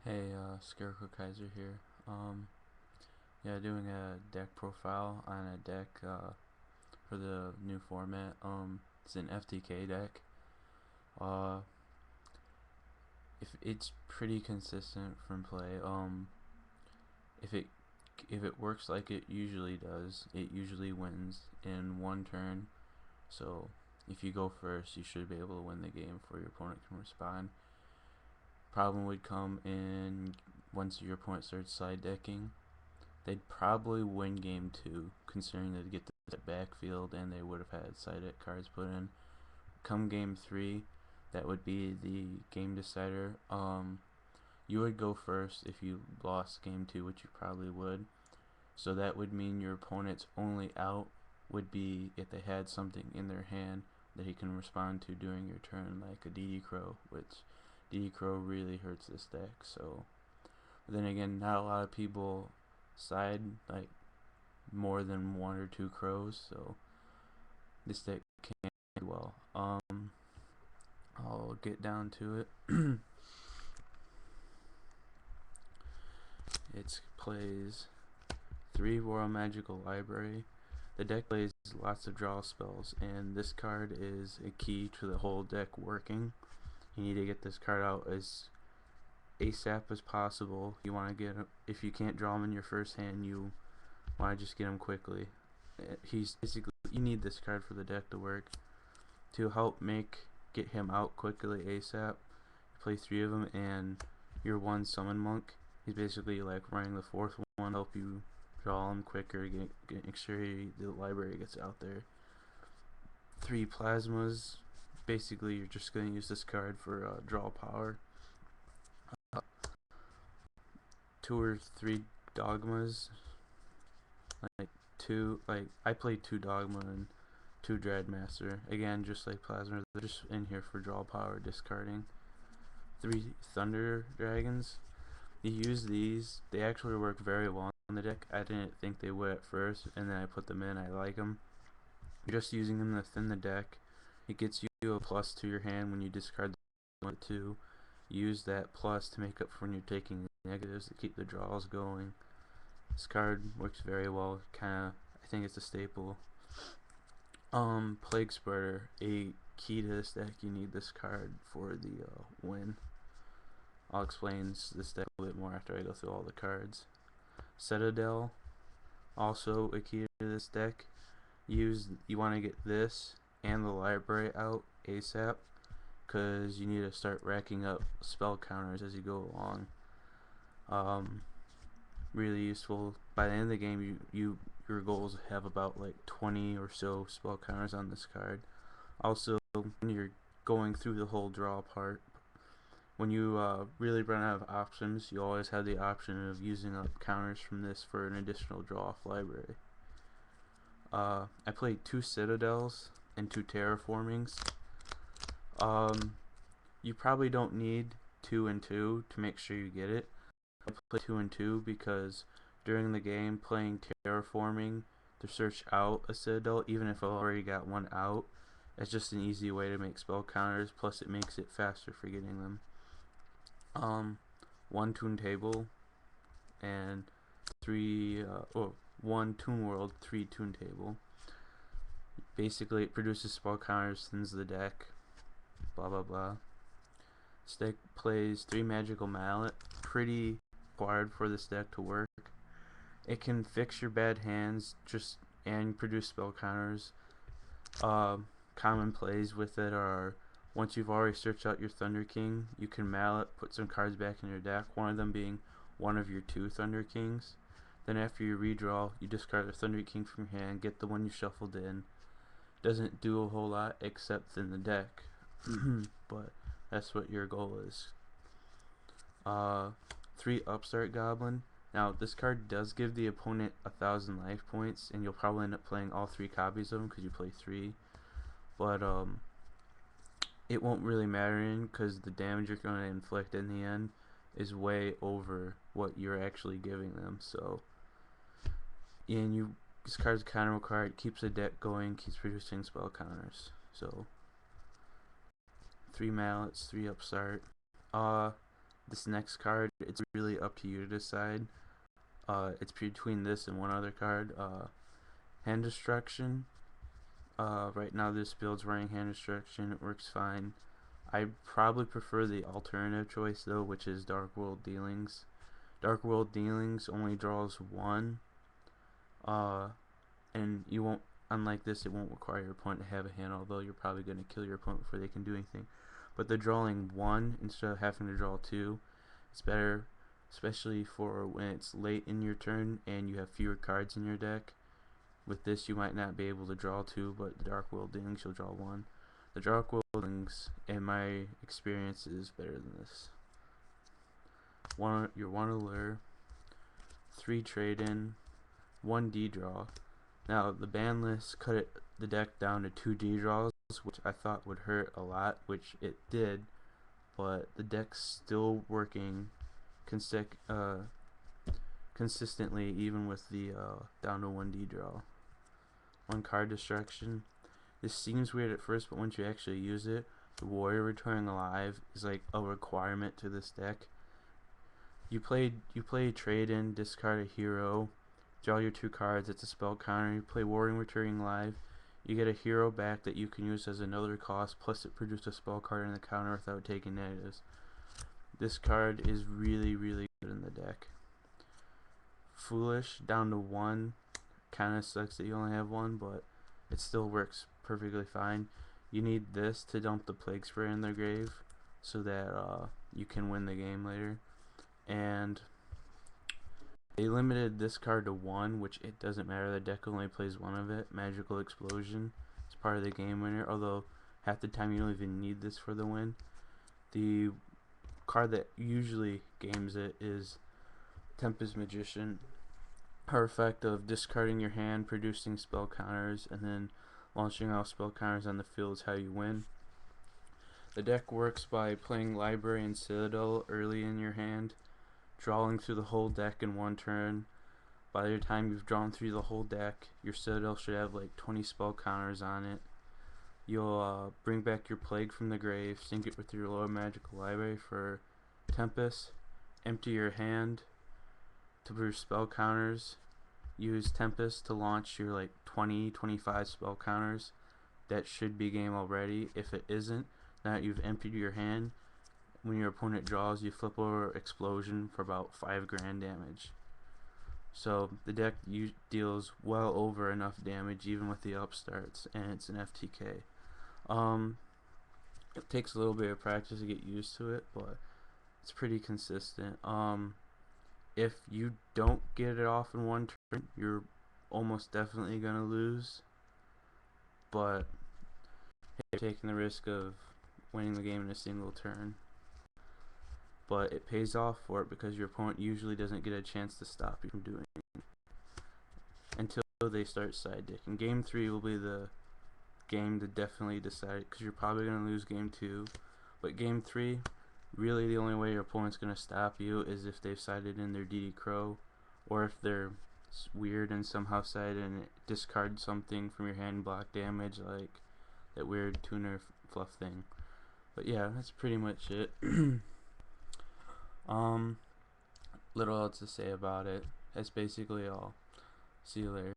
Hey, Scarecrow Kaiser here. Yeah, doing a deck profile on a deck for the new format. It's an FTK deck. Uh, if it's pretty consistent from play. If it if it works like it usually does, it usually wins in one turn. So if you go first, you should be able to win the game before your opponent can respond. Problem would come in once your opponent starts side decking. They'd probably win game two, considering they'd get the backfield and they would have had side deck cards put in. Come game three, that would be the game decider. You would go first if you lost game two, which you probably would. So that would mean your opponent's only out would be if they had something in their hand that he can respond to during your turn, like a DD Crow, which DD Crow really hurts this deck. So, but then again, not a lot of people side like more than one or two crows, so this deck can do well. I'll get down to it. It plays 3 Royal Magical Library. The deck plays lots of draw spells, and this card is a key to the whole deck working. You need to get this card out as ASAP as possible. You want to get him, if you can't draw him in your first hand, you want to just get him quickly. He's basically, you need this card for the deck to work. To help get him out quickly ASAP, you play 3 of them, and your 1 summon monk. He's basically like running the 4th one to help you draw him quicker, make sure the library gets out there. 3 plasmas. Basically, you're just going to use this card for draw power. 2 or 3 dogmas. I played 2 dogma and 2 Dreadmaster. Again, just like Plasma, they're just in here for draw power, discarding. 3 Thunder Dragons. You use these, they actually work very well on the deck. I didn't think they would at first, and then I put them in. I like them. You're just using them to thin the deck. It gets you a plus to your hand when you discard the 2. Use that plus to make up for when you're taking negatives to keep the draws going. This card works very well. Kinda, I think it's a staple. Plague Spreader, a key to this deck. You need this card for the win. I'll explain this deck a bit more after I go through all the cards. Citadel, also a key to this deck. You want to get this and the library out ASAP, because you need to start racking up spell counters as you go along. Really useful. By the end of the game, your goals have about like 20 or so spell counters on this card. Also, when you're going through the whole draw part, when you really run out of options, you always have the option of using up counters from this for an additional draw off library. I played 2 citadels and 2 terraformings. You probably don't need 2 and 2 to make sure you get it. I play 2 and 2 because during the game, playing terraforming to search out a citadel, even if I've already got one out, it's just an easy way to make spell counters, plus it makes it faster for getting them. 1 Toon Table and 1 Toon World, 3 Toon Table. Basically, it produces spell counters, thins the deck, blah blah blah. This deck plays 3 Magical Mallet, pretty required for this deck to work. It can fix your bad hands and produce spell counters. Common plays with it are, once you've already searched out your Thunder King, you can mallet, put some cards back in your deck, one of them being one of your 2 Thunder Kings. Then after you redraw, you discard the Thunder King from your hand, get the one you shuffled in. Doesn't do a whole lot except in the deck, but that's what your goal is. 3 Upstart Goblin. Now, this card does give the opponent 1,000 life points, and you'll probably end up playing all 3 copies of them because you play 3. But it won't really matter because the damage you're going to inflict in the end is way over what you're actually giving them. So, and this card's counter card, keeps the deck going, keeps producing spell counters. So, 3 mallets, 3 Upstart. this next card, it's really up to you to decide. It's between this and one other card. Hand Destruction. Right now this build's running Hand Destruction. It works fine. I probably prefer the alternative choice though, which is Dark World Dealings. Dark World Dealings only draws one, and you won't, unlike this, it won't require your opponent to have a hand, although you're probably going to kill your opponent before they can do anything. But the drawing one instead of having to draw two, it's better, especially for when it's late in your turn and you have fewer cards in your deck. With this, you might not be able to draw two, but the Dark World Dealings, you'll draw one. The Dark World Dealings, in my experience, is better than this. Your 1 allure, 3 trade-in, 1 D-draw. Now, the ban list cut the deck down to 2 D-draws, which I thought would hurt a lot, which it did, but the deck's still working consistently, even with the down to 1 D-draw. 1 card destruction. This seems weird at first, but once you actually use it, the Warrior Returning Alive is like a requirement to this deck. You play trade-in, discard a hero, draw your 2 cards, it's a spell counter. You play Warrior Returning Alive, you get a hero back that you can use as another cost, plus it produces a spell card in the counter without taking negatives. This card is really, really good in the deck. Foolish, down to 1. Kinda sucks that you only have 1, but it still works perfectly fine. You need this to dump the Plague Spray in their grave so that you can win the game later. And they limited this card to 1, which it doesn't matter, the deck only plays 1 of it. Magical Explosion. It's part of the game winner, although half the time you don't even need this for the win. The card that usually games it is Tempest Magician. Her effect of discarding your hand, producing spell counters, and then launching off spell counters on the field is how you win. The deck works by playing Library and Citadel early in your hand, drawing through the whole deck in 1 turn. By the time you've drawn through the whole deck, your Citadel should have like 20 spell counters on it. You'll bring back your Plague from the grave, sync it with your lower magical library for Tempest, empty your hand to produce spell counters, use Tempest to launch your like 20-25 spell counters. That should be game already. If it isn't, now that you've emptied your hand, when your opponent draws, you flip over Explosion for about 5 grand damage. So the deck deals well over enough damage even with the upstarts, and it's an FTK. It takes a little bit of practice to get used to it, but it's pretty consistent. If you don't get it off in 1 turn, you're almost definitely gonna lose, but you're taking the risk of winning the game in a single turn. But it pays off for it because your opponent usually doesn't get a chance to stop you from doing it until they start side dicking. Game 3 will be the game to definitely decide, because you're probably going to lose game 2, but game 3, really the only way your opponent's going to stop you is if they've sided in their DD Crow, or if they're weird and somehow sided and discard something from your hand and block damage, like that weird tuner fluff thing. But yeah, that's pretty much it. Little else to say about it. That's basically all. See you later.